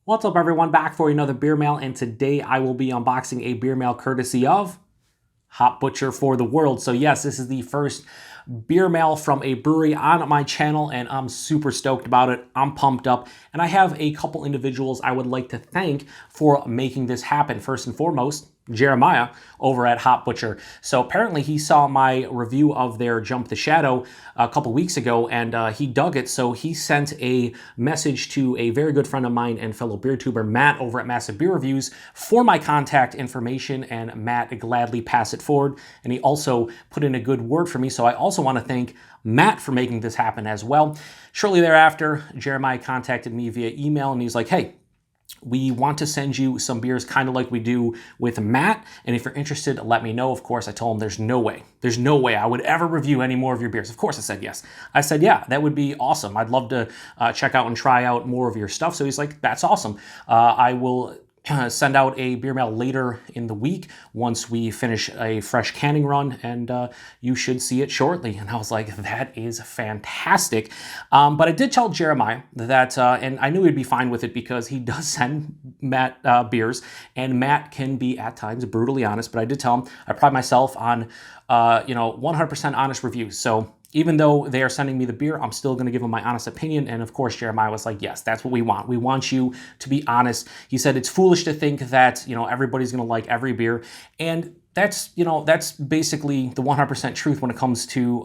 What's up, everyone? Back for another beer mail, and today I will be unboxing a beer mail courtesy of Hop Butcher for the World. So yes, this is the first beer mail from a brewery on my channel, and I'm super stoked about it. I'm pumped up, and I have a couple individuals I would like to thank for making this happen. First and foremost, Jeremiah over at Hop Butcher. So apparently he saw my review of their Jump the Shadow a couple weeks ago, and he dug it. So he sent a message to a very good friend of mine and fellow beer tuber, Matt, over at Massive Beer Reviews for my contact information, and Matt gladly passed it forward. And he also put in a good word for me. So I also want to thank Matt for making this happen as well. Shortly thereafter, Jeremiah contacted me via email, and he's like, hey, we want to send you some beers kind of like we do with Matt, and if you're interested, let me know. Of course, I told him there's no way I would ever review any more of your beers. Of course, I said yes. I said, yeah, that would be awesome. I'd love to check out and try out more of your stuff. So he's like, that's awesome. I will send out a beer mail later in the week once we finish a fresh canning run, and you should see it shortly. And I was like, that is fantastic. But I did tell Jeremiah that, and I knew he'd be fine with it because he does send Matt beers, and Matt can be at times brutally honest, but I did tell him I pride myself on 100% honest reviews. So even though they are sending me the beer, I'm still going to give them my honest opinion. And of course, Jeremiah was like, yes, that's what we want. We want you to be honest. He said it's foolish to think that, everybody's going to like every beer. And that's basically the 100% truth when it comes to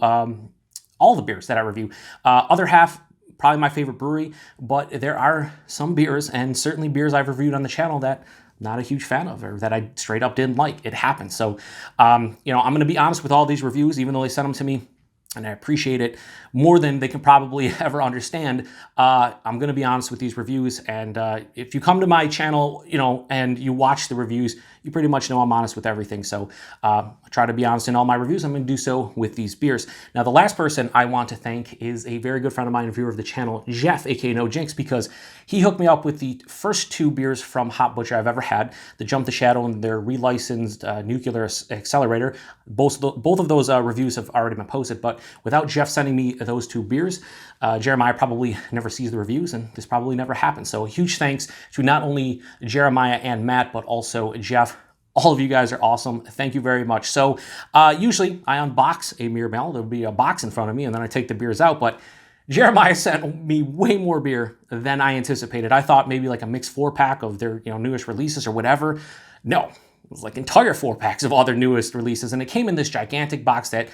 all the beers that I review. Other half, probably my favorite brewery, but there are some beers, and certainly beers I've reviewed on the channel, that not a huge fan of, or that I straight up didn't like. It happens. So, I'm going to be honest with all these reviews, even though they sent them to me, and I appreciate it more than they can probably ever understand. I'm going to be honest with these reviews, and if you come to my channel, and you watch the reviews, you pretty much know I'm honest with everything. So I try to be honest in all my reviews. I'm going to do so with these beers. Now, the last person I want to thank is a very good friend of mine and viewer of the channel, Jeff, aka No Jinx, because he hooked me up with the first two beers from Hop Butcher I've ever had, the Jump the Shadow and their relicensed Nuclear Accelerator. Both of those reviews have already been posted, but without Jeff sending me those two beers, Jeremiah probably never sees the reviews, and this probably never happened. So a huge thanks to not only Jeremiah and Matt, but also Jeff. All of you guys are awesome. Thank you very much. So usually I unbox a beer mail. There'll be a box in front of me, and then I take the beers out. But Jeremiah sent me way more beer than I anticipated. I thought maybe like a mixed 4-pack of their newest releases or whatever. No, it was like entire 4-packs of all their newest releases, and it came in this gigantic box that,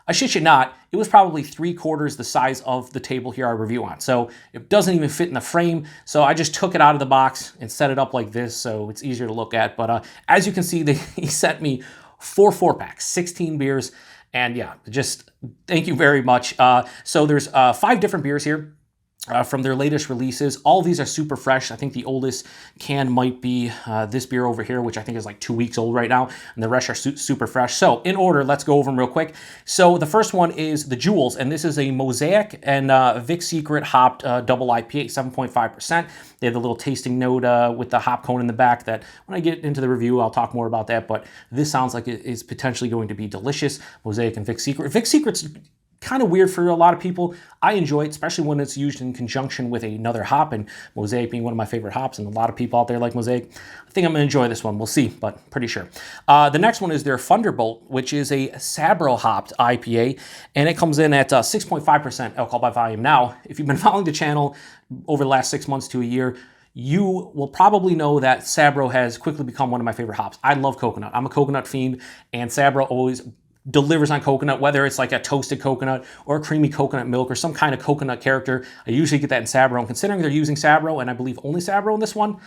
I shit you not, it was probably 3/4 the size of the table here I review on. So it doesn't even fit in the frame. So I just took it out of the box and set it up like this so it's easier to look at. But as you can see, he sent me 4-packs, 16 beers. And yeah, just thank you very much. So there's 5 different beers here. From their latest releases. All of these are super fresh. I think the oldest can might be this beer over here, which I think is like 2 weeks old right now, and the rest are super fresh. So in order, let's go over them real quick. So the first one is the Jewels, and this is a Mosaic and Vic Secret hopped double IPA, 7.5%. They have the little tasting note with the hop cone in the back that when I get into the review, I'll talk more about that, but this sounds like it is potentially going to be delicious. Mosaic and Vic Secret. Vic Secret's kind of weird for a lot of people. I enjoy it, especially when it's used in conjunction with another hop, and Mosaic being one of my favorite hops, and a lot of people out there like Mosaic. I think I'm going to enjoy this one. We'll see, but pretty sure. The next one is their Thunderbolt, which is a Sabro hopped IPA, and it comes in at 6.5% alcohol by volume. Now, if you've been following the channel over the last 6 months to a year, you will probably know that Sabro has quickly become one of my favorite hops. I love coconut. I'm a coconut fiend, and Sabro always delivers on coconut, whether it's like a toasted coconut or a creamy coconut milk or some kind of coconut character. I usually get that in Sabro, and considering they're using Sabro, and I believe only Sabro in this one,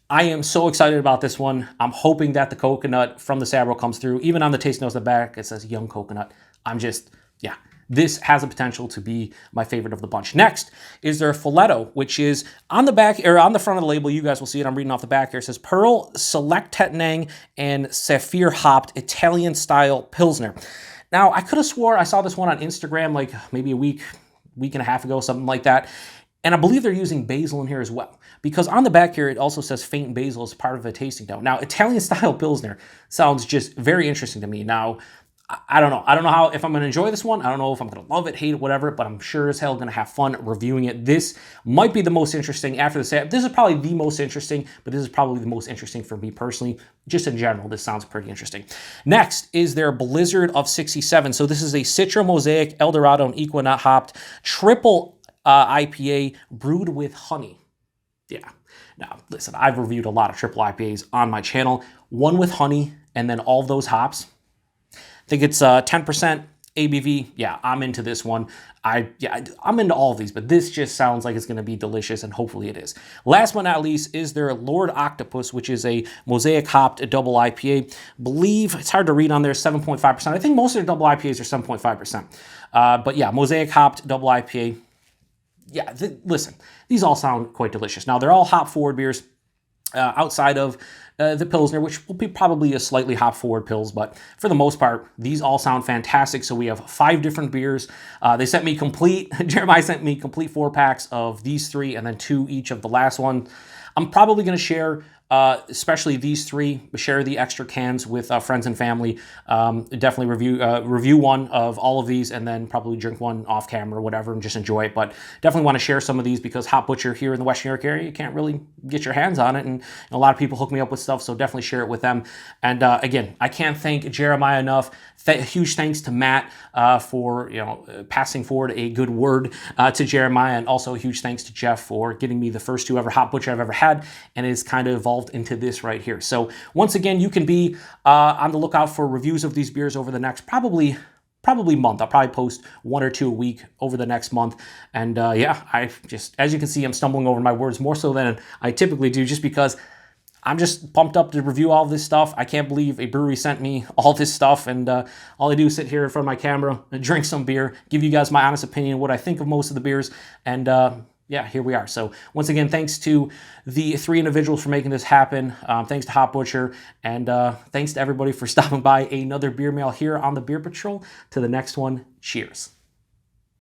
I am so excited about this one. I'm hoping that the coconut from the Sabro comes through. Even on the taste notes in the back, it says young coconut. Yeah. This has the potential to be my favorite of the bunch. Next is their Folletto, which is on the back, or on the front of the label. You guys will see it. I'm reading off the back here. It says Pearl Select Tettnang and Saphir Hopped Italian Style Pilsner. Now, I could have swore I saw this one on Instagram like maybe a week and a half ago, something like that. And I believe they're using basil in here as well, because on the back here, it also says faint basil as part of a tasting note. Now, Italian style Pilsner sounds just very interesting to me. Now, I don't know. I don't know how, if I'm going to enjoy this one. I don't know if I'm going to love it, hate it, whatever, but I'm sure as hell going to have fun reviewing it. This might be the most interesting after the set. This is probably the most interesting, but this is probably the most interesting for me personally. Just in general, this sounds pretty interesting. Next is their Blizzard of 67. So this is a Citra Mosaic, Eldorado, and Equinox hopped triple IPA brewed with honey. Yeah. Now, listen, I've reviewed a lot of triple IPAs on my channel. One with honey and then all those hops. I think it's 10% ABV. Yeah, I'm into this one. I'm into all of these, but this just sounds like it's going to be delicious, and hopefully it is. Last but not least is their Lord Octopus, which is a Mosaic hopped double IPA. Believe, it's hard to read on there, 7.5%. I think most of their double IPAs are 7.5%. But yeah, Mosaic hopped double IPA. Yeah, listen, these all sound quite delicious. Now, they're all hop-forward beers outside of the Pilsner, which will be probably a slightly hop-forward Pils, but for the most part, these all sound fantastic. So we have 5 different beers. They sent me Jeremiah sent me complete 4-packs of these 3 and then 2 each of the last one. I'm probably going to share, especially these 3, share the extra cans with friends and family. Definitely review one of all of these and then probably drink one off camera or whatever and just enjoy it. But definitely want to share some of these because Hop Butcher here in the Western New York area, you can't really get your hands on it. And a lot of people hook me up with stuff, so definitely share it with them. And again, I can't thank Jeremiah enough. Huge thanks to Matt for passing forward a good word to Jeremiah, and also a huge thanks to Jeff for getting me the first 2 ever Hop Butcher I've ever had, and it's kind of evolved into this right here. So once again, you can be on the lookout for reviews of these beers over the next probably month. I'll probably post 1 or 2 a week over the next month. And yeah, I just, as you can see, I'm stumbling over my words more so than I typically do, just because I'm just pumped up to review all this stuff. I can't believe a brewery sent me all this stuff, and all I do is sit here in front of my camera and drink some beer, give you guys my honest opinion, what I think of most of the beers, and yeah, here we are. So once again, thanks to the 3 individuals for making this happen. Thanks to Hop Butcher, and thanks to everybody for stopping by another beer mail here on the Beer Patrol. To the next one, cheers.